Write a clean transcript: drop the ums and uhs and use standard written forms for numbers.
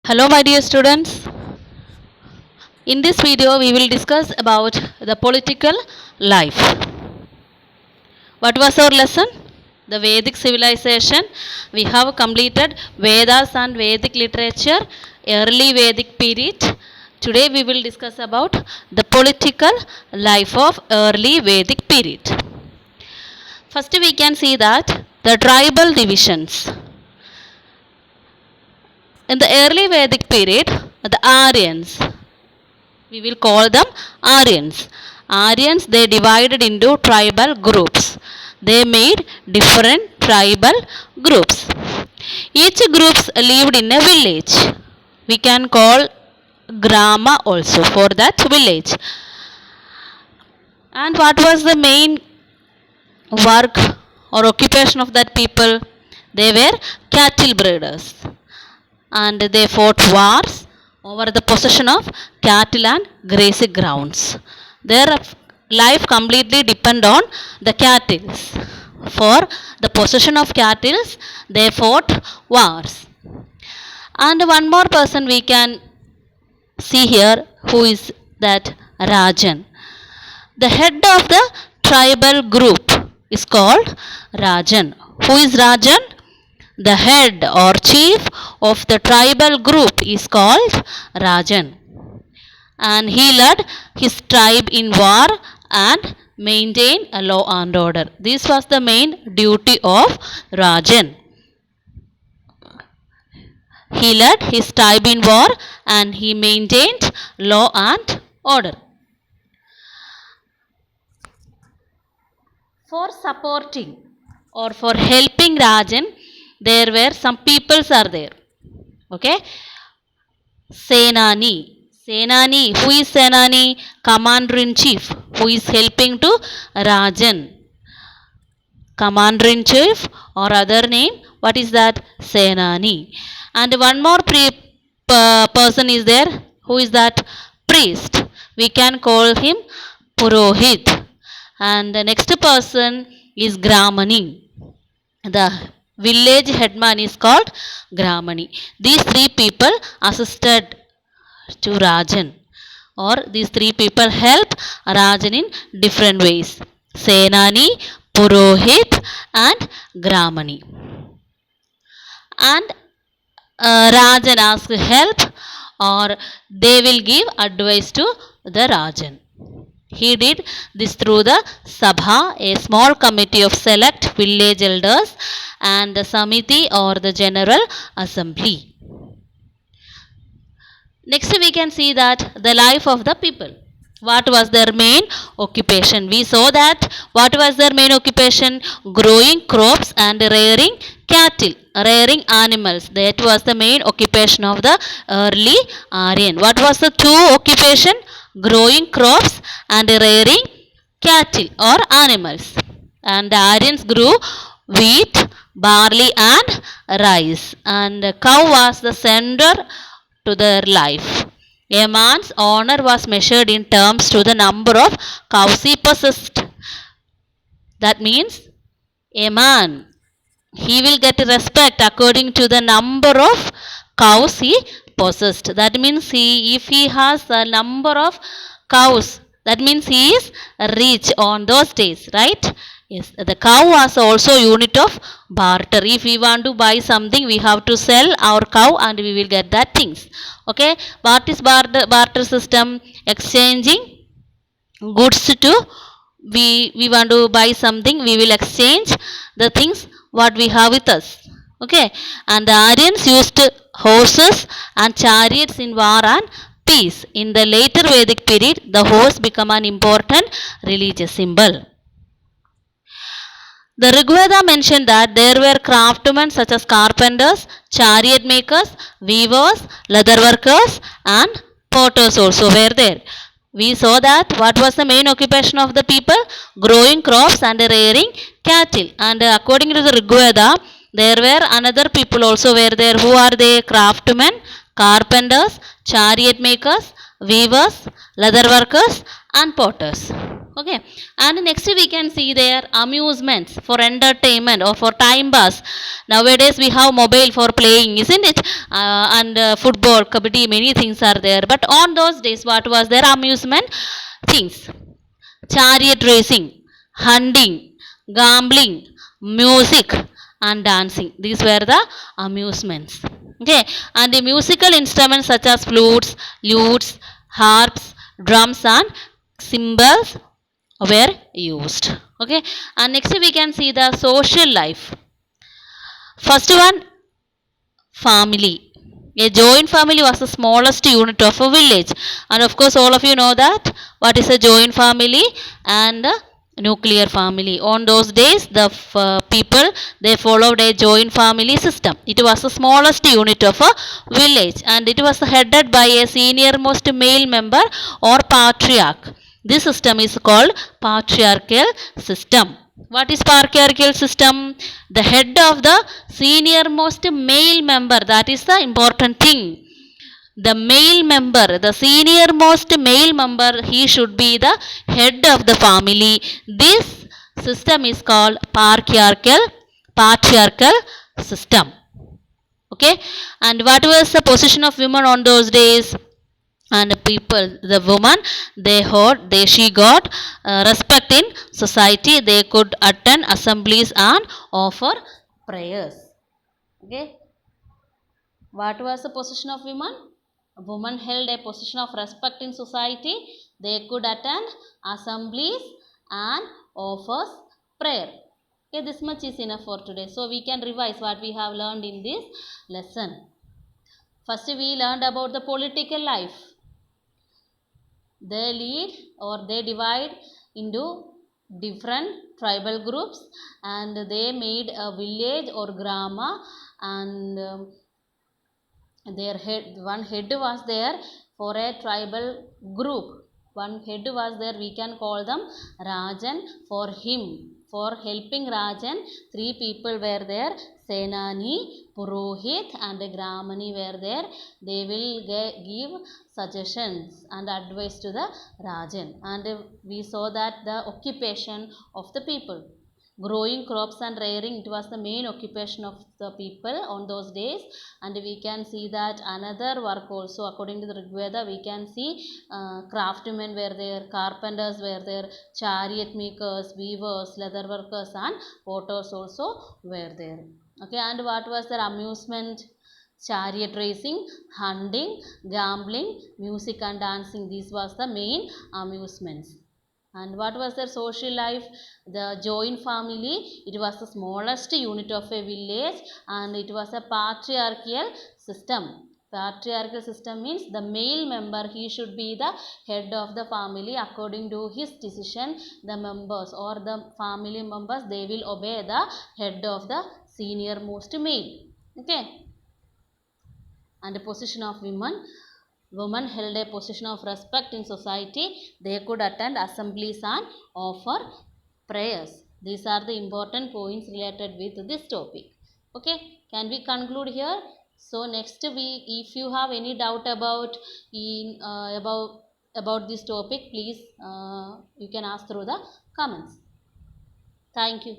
Hello my dear students. In this video we will discuss about the political life. What was our lesson? The Vedic civilization. We have completed Vedas and Vedic literature, early Vedic period. Today we will discuss about the political life of early Vedic period. First we can see that the tribal divisions. In the early Vedic period, the Aryans, we will call them Aryans. Aryans, they divided into tribal groups. They made different tribal groups. Each groups lived in a village. We can call Grama also for that village. And what was the main work or occupation of that people? They were cattle breeders. And they fought wars over the possession of cattle and grazing grounds. Their life completely depend on the cattle. For the possession of cattle, they fought wars. And one more person we can see here, who is that Rajan. The head of the tribal group is called Rajan. Who is Rajan? The head or chief of the tribal group is called Rajan. And he led his tribe in war and maintained a law and order. This was the main duty of Rajan. He led his tribe in war and he maintained law and order. For supporting or for helping Rajan, there were some peoples are there. Okay. Senani. Senani. Who is Senani? Commander-in-chief. Who is helping to Rajan. Commander-in-chief or other name. What is that? Senani. And one more person is there. Who is that? Priest. We can call him Purohit. And the next person is Gramani. The village headman is called Gramani. These three people assisted to Rajan, or these three people help Rajan in different ways. Senani, Purohit and Gramani. And Rajan asks help, or they will give advice to the Rajan. He did this through the Sabha, a small committee of select village elders, and the Samiti or the General Assembly. Next we can see that the life of the people. What was their main occupation? We saw that what was their main occupation? Growing crops and rearing cattle, rearing animals. That was the main occupation of the early Aryan. What was the two occupation? Growing crops and rearing cattle or animals. And the Aryans grew wheat, barley and rice. And the cow was the center to their life. A man's honor was measured in terms to the number of cows he possessed. That means a man, he will get respect according to the number of cows he possessed. That means if he has a number of cows, that means he is rich on those days, right? Yes, the cow was also unit of barter. If we want to buy something, we have to sell our cow and we will get that things. Okay, what is barter system? Exchanging goods to, we want to buy something, we will exchange the things what we have with us. Okay, and the Aryans used horses and chariots in war and peace. In the later Vedic period, the horse became an important religious symbol. The Rigveda mentioned that there were craftsmen such as carpenters, chariot makers, weavers, leather workers and potters also were there. We saw that what was the main occupation of the people? Growing crops and rearing cattle. And according to the Rigveda, there were another people also were there. Who are they? Craftsmen, carpenters, chariot makers, weavers, leather workers and potters. Okay, and next we can see their amusements for entertainment or for time pass. Nowadays we have mobile for playing, isn't it? And football, kabaddi, many things are there. But on those days, what was their amusement things? Chariot racing, hunting, gambling, music, and dancing. These were the amusements. Okay, and the musical instruments such as flutes, lutes, harps, drums, and cymbals were used. Okay, and next we can see the social life. First one, family. A joint family was the smallest unit of a village, and of course, all of you know that what is a joint family and a nuclear family. On those days, the people they followed a joint family system. It was the smallest unit of a village, and it was headed by a senior most male member or patriarch. This system is called patriarchal system. What is patriarchal system? The head of the senior most male member. That is the important thing. The male member, the senior most male member, he should be the head of the family. This system is called patriarchal system. Okay, and what was the position of women on those days? And people, the woman, she got respect in society. They could attend assemblies and offer prayers. Okay, what was the position of women? A woman held a position of respect in society. They could attend assemblies and offers prayer. Okay, this much is enough for today, so we can revise what we have learned in this lesson. First we learned about the political life. They lead or they divide into different tribal groups, and they made a village or grama, and their head, one head was there for a tribal group. One head was there, we can call them Rajan. For him, for helping Rajan, three people were there: Senani, Purohit, and Gramani were there. They will give suggestions and advice to the Rajan. And we saw that the occupation of the people, growing crops and rearing, it was the main occupation of the people on those days. And we can see that another work also, according to the Rig Veda, we can see craftsmen were there, carpenters were there, chariot makers, weavers, leather workers, and potters also were there. Okay, and what was their amusement? Chariot racing, hunting, gambling, music, and dancing. This was the main amusements. And what was their social life? The joint family, it was the smallest unit of a village, and it was a patriarchal system. Patriarchal system means the male member, he should be the head of the family. According to his decision, the members or the family members, they will obey the head of the senior most male. Okay, and the position of women held a position of respect in society. They could attend assemblies and offer prayers. These are the important points related with this topic. Okay, can we conclude here? So next week, if you have any doubt about about this topic, please you can ask through the comments. Thank you.